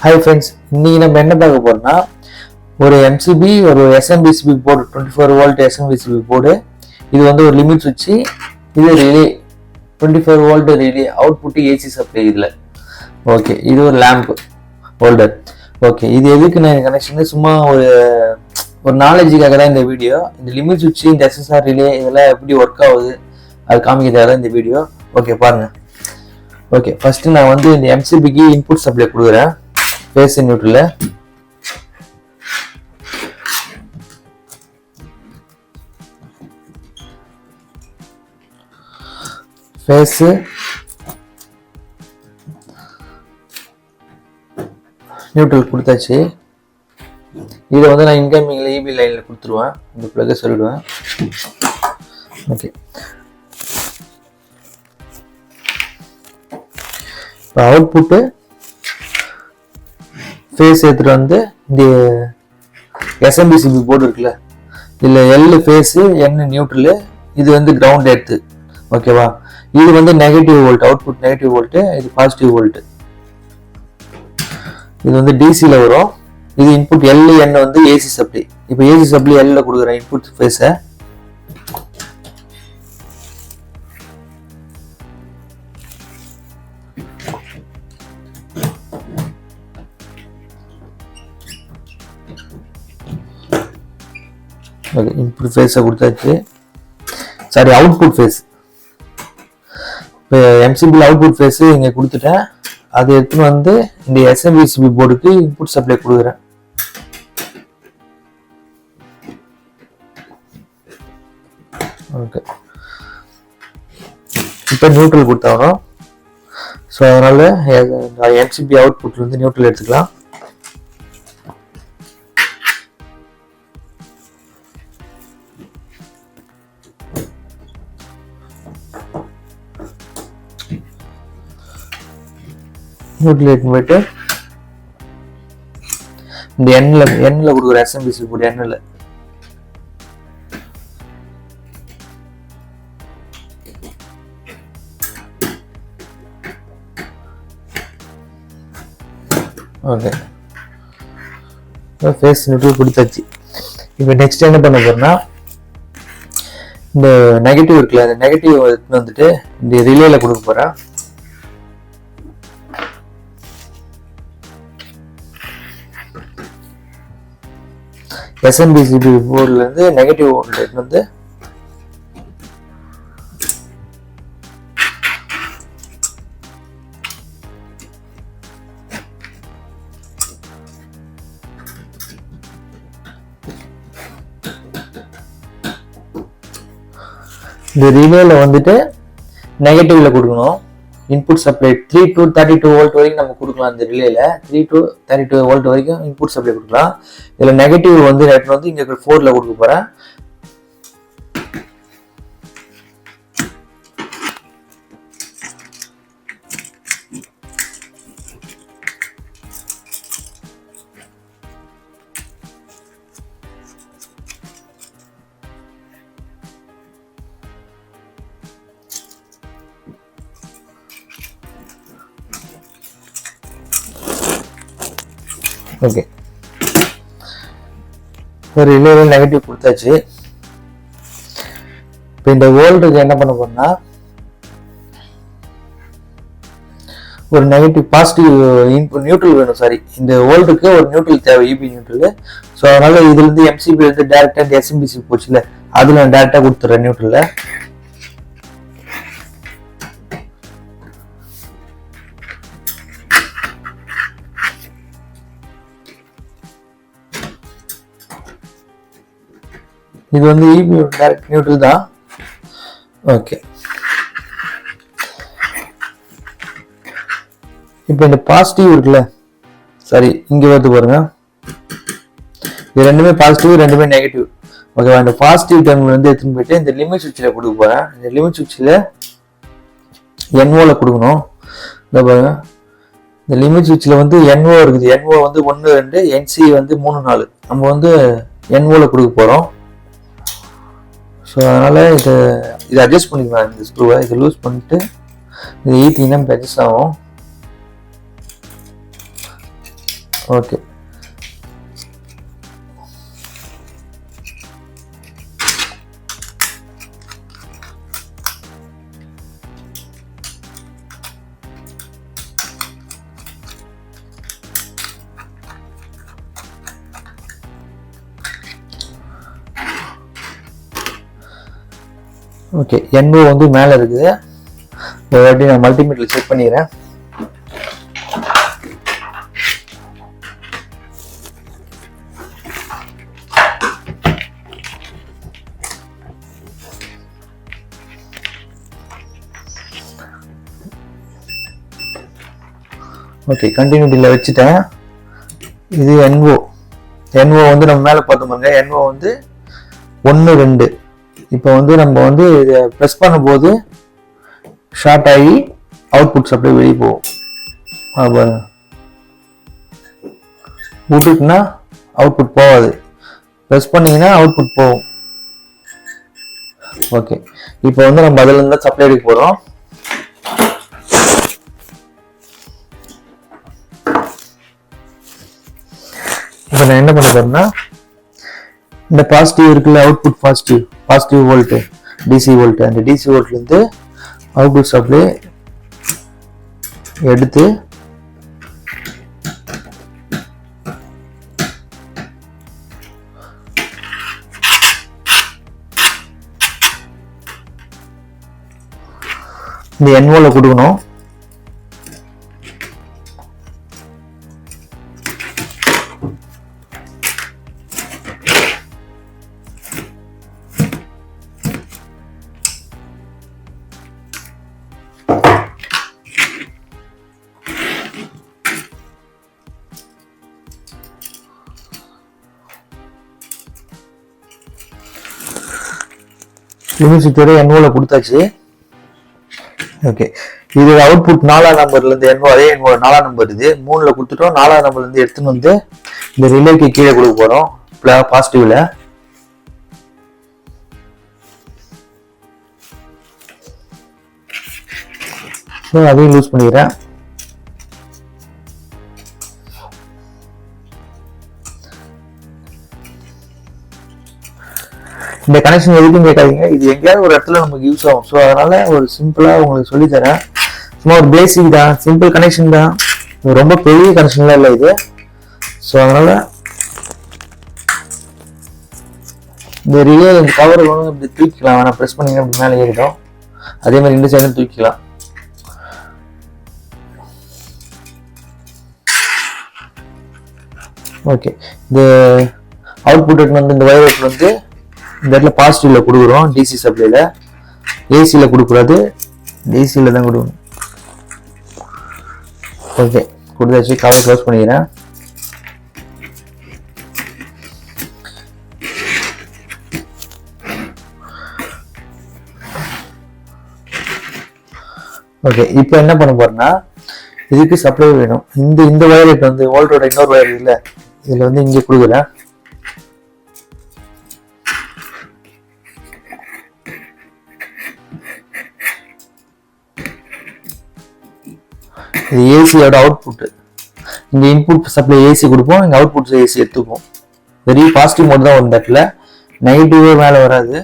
Hi friends, இன்னைக்கு நம்ம என்ன பார்க்க போறோம்னா ஒரு MCB ஒரு SMPC board 24 volt SMPC board. இது வந்து ஒரு லிமிட் சுவிட்ச், இது relay 24 volt relay, output AC supply இதுல. ஓகே, இது ஒரு லேம்ப் ஹோல்டர். ஓகே, இது எதுக்கு நான் கனெக்ஷன் சும்மா ஒரு நாலேஜுக்காக தான் இந்த வீடியோ. இந்த லிமிட் சுவிட்ச், இந்த SSR ரிலே இதெல்லாம் எப்படி ஒர்க் ஆகுது அது காமிக்கிறதாக தான் இந்த வீடியோ. ஓகே பாருங்க. ஓகே, ஃபர்ஸ்ட் நான் வந்து இந்த MCBக்கு இன்புட் சப்ளை கொடுக்குறேன். பேஸ் நியூட்ரல் பேஸ் நியூட்ரல் கொடுத்தாச்சு. இதை வந்து நான் இன்கமிங்ல EB லைன்ல கொடுத்துருவேன். இந்த பிளக்க சொல்லிடுவேன். ஓகே, இப்போ அவுட்புட்டு ஃபேஸ் எடுத்துட்டு வந்து இந்த SMPC போர்டு இருக்குல்ல, இதில் L ஃபேஸு, N நியூட்ரலு, இது வந்து கிரவுண்ட் எடுத்து. ஓகேவா, இது வந்து negative volt, output negative volt, இது பாசிட்டிவ் வோல்ட்டு. இது வந்து டிசியில் வரும். இது இன்புட் L N வந்து AC சப்ளை. இப்போ AC சப்ளை L கொடுக்குறேன் இன்புட் ஃபேஸை. ஓகே, இன்புட் ஃபேஸை கொடுத்தாச்சு. Sorry, output phase. இப்போ MCB அவுட்புட் ஃபேஸு இங்கே கொடுத்துட்டேன். அதை எடுத்துன்னு வந்து இந்த SMPC போர்டுக்கு இன்புட் சப்ளை கொடுக்குறேன். ஓகே, இப்போ நியூட்ரல் கொடுத்தாகணும். ஸோ அதனால MCB அவுட்புட்ல இருந்து நியூட்ரல் எடுத்துக்கலாம். நியூட்ரல் போயிட்டு இந்த எண்ணில் கொடுக்குற SMPC போர்டு எண்ணில் ஓகே, ஃபேஸ் நியூட்ரல் கொடுத்தாச்சு. இப்போ நெக்ஸ்ட் என்ன பண்ண போறேன்னா, இந்த நெகட்டிவ் இருக்குல்ல, அந்த நெகட்டிவ் வந்துட்டு இந்த ரிலேல கொடுக்க போறேன். SMPC போர்டுல இருந்து நெகட்டிவ் வோல்டேஜ் வந்து இந்த ரிலேல வந்துட்டு நெகட்டிவ்ல கொடுக்கணும். இன்புட் சப்ளை 3 to 32 வோல்ட் வரைக்கும் நம்ம கொடுக்கலாம். இந்த ரிலேல 3 to 32 வோல்ட் வரைக்கும் இன்புட் சப்ளை கொடுக்கலாம். இதுல நெகட்டிவ் வந்து ரேட் வந்து இங்க 4ல கொடுக்க போறேன். ஓகே, ஒரு ரிலேல நெகட்டிவ் கொடுத்தாச்சு. இப்போ இந்த வோல்ட்டுக்கு என்ன பண்ண போறோம்னா, ஒரு நெகட்டிவ் பாசிட்டிவ் இன்புட் நியூட்ரல் வேணும். சாரி, இந்த வோல்ட்டுக்கு ஒரு நியூட்ரல் தேவை, EB நியூட்ரல். ஸோ அதனால இதுல இருந்து MCB வந்து டேரக்டா இந்த SMPC போச்சுல, அதுல நான் டேரக்டா கொடுத்துறேன் நியூட்ரல்ல. இது வந்து EB டைரக்ட் நியூட்ரல் தான். ஓகே, இப்போ இந்த பாசிட்டிவ் இருக்குல்ல, சாரி இங்க வந்து பாருங்க, இது ரெண்டுமே பாசிட்டிவ், ரெண்டுமே நெகட்டிவ். ஓகேவா, இந்த பாசிட்டிவ் டெர்மினல் வந்து எடுத்துன்னு போயிட்டு இந்த லிமிட் சுவிட்சில் கொடுக்க போறேன். இந்த லிமிட் சுவிட்சில் NOல கொடுக்கணும். இந்த பாருங்க, இந்த லிமிட் சுவிட்சில் வந்து NO இருக்குது. NO வந்து 1 2, NC வந்து 3 4. நம்ம வந்து NOல கொடுக்க போறோம். ஸோ அதனால் இதை அட்ஜஸ்ட் பண்ணிக்கலாம். இந்த ஸ்க்ரூவை இதை லூஸ் பண்ணிட்டு இது ஈத்திங்கன்னா அட்ஜஸ்ட் ஆகும். ஓகே. ஓகே, NO வந்து மேலே இருக்குது. ஒரு வாட்டி நான் மல்டிமீட்டர்ல செக் பண்ணிக்கிறேன். ஓகே, கண்டினியூட்டியில் வச்சுட்டேன். இது NO வந்து நம்ம மேலே பார்த்தோம் பாருங்க. NO வந்து 1 2. இப்போ வந்து நம்ம வந்து இதை ப்ரெஸ் பண்ணும்போது ஷார்ட் ஆகி அவுட்புட் சப்ளை வெளியே போகும். விட்டுட்டுனா அவுட்புட் போகாது, ப்ரெஸ் பண்ணீங்கன்னா அவுட்புட் போகும். ஓகே, இப்போ வந்து நம்ம அதில் இருந்தால் சப்ளை எடுக்க போகிறோம். இப்போ நான் என்ன பண்ண போறேன்னா, இந்த பாசிட்டிவ் இருக்குல்ல, output positive volt, DC volt, அந்த டிசி வோல்ட்லேருந்து அவுட்புட் சப்ளை எடுத்து இந்த NO கொடுக்கணும். யூனிவர்சிட்டியோட NO கொடுத்தாச்சு. ஓகே, இது அவுட்புட் 4ஆம் நம்பர்ல இருந்து NO, அதே NO 4ஆம் நம்பர் இது 3ல கொடுத்துட்டோம். 4ஆம் நம்பர்ல இருந்து எடுத்துன்னு வந்து இந்த ரிலேக்கு கீழே கொடுக்க போறோம் பாசிட்டிவ்ல. ஸோ அதையும் யூஸ் பண்ணிக்கிறேன். இந்த கனெக்ஷன் எதுக்கும் கேட்காதீங்க, இது எங்கேயாவது ஒரு இடத்துல நமக்கு யூஸ் ஆகும். ஸோ அதனால ஒரு சிம்பிளா உங்களுக்கு சொல்லி தரேன். சும்மா ஒரு பேசிக் தான், சிம்பிள் கனெக்ஷன் தான், ரொம்ப பெரிய கனெக்ஷன்லாம் இல்லை இது. ஸோ அதனால இந்த ரிலே இந்த கவர் இப்படி தூக்கிக்கலாம், வேணா ப்ரெஸ் பண்ணீங்கன்னா இப்படி மேலே ஏறிடும். அதே மாதிரி இந்த சைடும் தூக்கிக்கலாம். ஓகே, இந்த அவுட்புட் வந்து இந்த வயர் வந்து இந்த இடத்துல பாசிட்டிவ்ல கொடுக்குறோம். டிசி சப்ளைல, ஏசியில கொடுக்கூடாது, டிசியில தான் கொடுக்கணும். ஓகே, கொடுத்தாச்சு. கவர் க்ளோஸ் பண்ணிக்கிறேன். ஓகே, இப்போ என்ன பண்ண போறேன்னா, இதுக்கு சப்ளை வேணும். இந்த வயர் வந்து வோல்டோட இன்னொரு வயர் இல்லை, இதுல வந்து இங்கே கொடுக்குறேன். இது ஏசியோட அவுட்புட். இங்க இன்புட் சப்ளை ஏசி கொடுப்போம், இங்க அவுட்புட் ஏசி எடுத்துப்போம். வெரி பாசிட்டிவ் மோட் தான் வரும் இடத்துல, நெகட்டிவே மேலே வராது.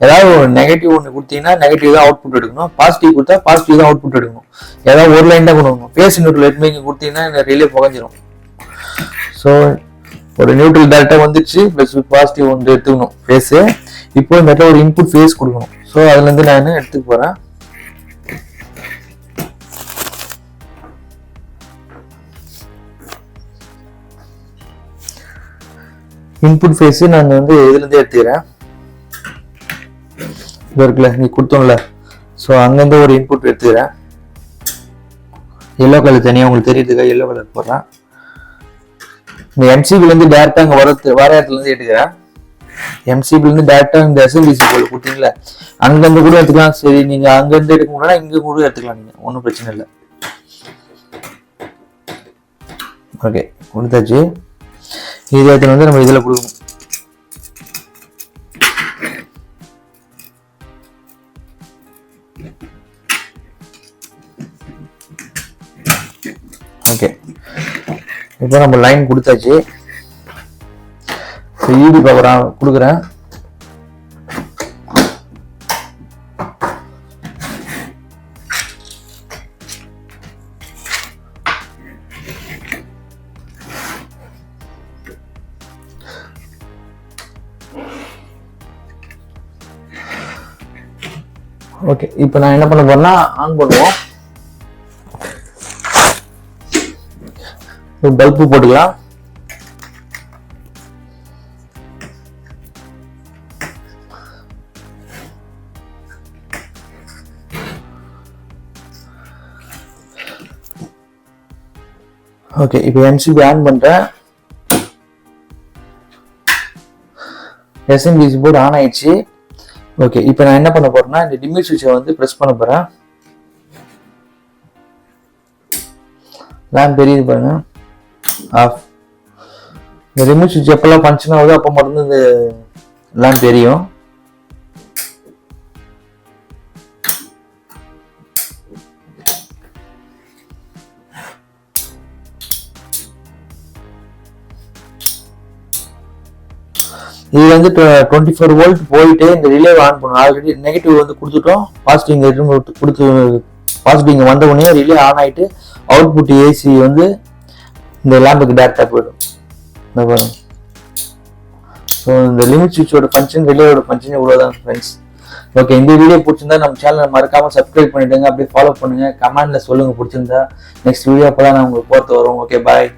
ஏதாவது ஒரு நெகட்டிவ் ஒன்று கொடுத்தீங்கன்னா நெகட்டிவ் தான் அவுட்புட் எடுக்கணும், பாசிட்டிவ் கொடுத்தா பாசிட்டிவ் தான் அவுட்புட் எடுக்கணும். ஏதாவது ஒரு லைன் தான் கொடுக்கணும். பேஸ் நியூட்ரல் எதுவுமே இங்கே கொடுத்தீங்கன்னா இந்த ரிலே புகஞ்சிடும். ஸோ ஒரு நியூட்ரல் டேரக்டா வந்துச்சு, பிளஸ் பாசிட்டிவ் ஒன்று எடுத்துக்கணும் பேஸு. இப்போ இந்த இடத்துல ஒரு இன்புட் ஃபேஸ் கொடுக்கணும். ஸோ அதுலேருந்து நான் எடுத்துக்க போகிறேன். இன்புட் ஃபேஸ் நான் வந்து இதுலேருந்து எடுத்துக்கிறேன். இது இருக்குல்ல, நீ கொடுத்தோம்ல, ஸோ அங்கேருந்து ஒரு இன்புட் எடுத்துக்கிறேன். எல்லோ கலர் தனியாக உங்களுக்கு தெரியுதுக்கா, எல்லோ கலர் போடுறேன். இந்த எம்சிபிலேருந்து டேரெக்டாக அங்கே வர இடத்துலேருந்து எடுக்கிறேன். எம்சிபிலேருந்து டேரெக்டாக இந்த SMPC போர்டு கொடுத்தீங்களா, அங்கேருந்து கூட எடுத்துக்கலாம். சரி, நீங்கள் அங்கேருந்து எடுக்க முடியல, இங்கே கூட எடுத்துக்கலாம், நீங்கள் ஒன்றும் பிரச்சனை இல்லை. ஓகே, கொடுத்தாச்சு. இது எடுத்து வந்து நம்ம இதில் கொடுக்கணும். ஓகே, இப்போ நம்ம லைன் கொடுத்தாச்சு. ஈடி பவர் கொடுக்குறேன். ஓகே, இப்போ நான் என்ன பண்ண போறேன்னா ஆன் பண்ணுவோம். பல்பு போட்டுக்கலாம். ஓகே, இப்போ எம்சிபி ஆன் பண்றேன். எஸ்எம்பிசி போர்டு ஆன் ஆயிடுச்சு. ஓகே, இப்போ நான் என்ன பண்ண போறேன்னா இந்த லிமிட் சுவிட்சை வந்து பிரஸ் பண்ண போறேன். லேம்ப் தெரியுது பாருங்க, ஆஃப். இந்த லிமிட் சுவிட்ச் எப்பெல்லாம் ஃபங்க்ஷன் ஆகுதோ அப்போ மட்டும் இந்த லேம்ப் தெரியும். இது வந்து 24 வோல்ட் போயிட்டு இந்த ரிலே ஆன் பண்ணும். ஆல்ரெடி நெகட்டிவ் வந்து கொடுத்துட்டோம், பாசிட்டிவ் கொடுத்து பாசிட்டிவ் இங்கே வந்த உடனே ரிலே ஆன் ஆகிட்டு அவுட்புட் ஏசி வந்து இந்த லேம்புக்கு டேரெக்டாக போயிடும். இந்த பாருங்க. ஸோ இந்த லிமிட் சுவிட்சோட ஃபங்க்ஷன், ரிலேயோட ஃபங்க்ஷன் இவ்வளோதான் ஃப்ரெண்ட்ஸ். ஓகே, இந்த வீடியோ பிடிச்சிருந்தா நம்ம சேனலை மறக்காம சப்ஸ்கிரைப் பண்ணிடுங்க, அப்படியே ஃபாலோ பண்ணுங்க, கமெண்ட்ல சொல்லுங்க பிடிச்சிருந்தா. நெக்ஸ்ட் வீடியோ அப்போ தான் நான் உங்களுக்கு போட்டு வரும். ஓகே, பாய்.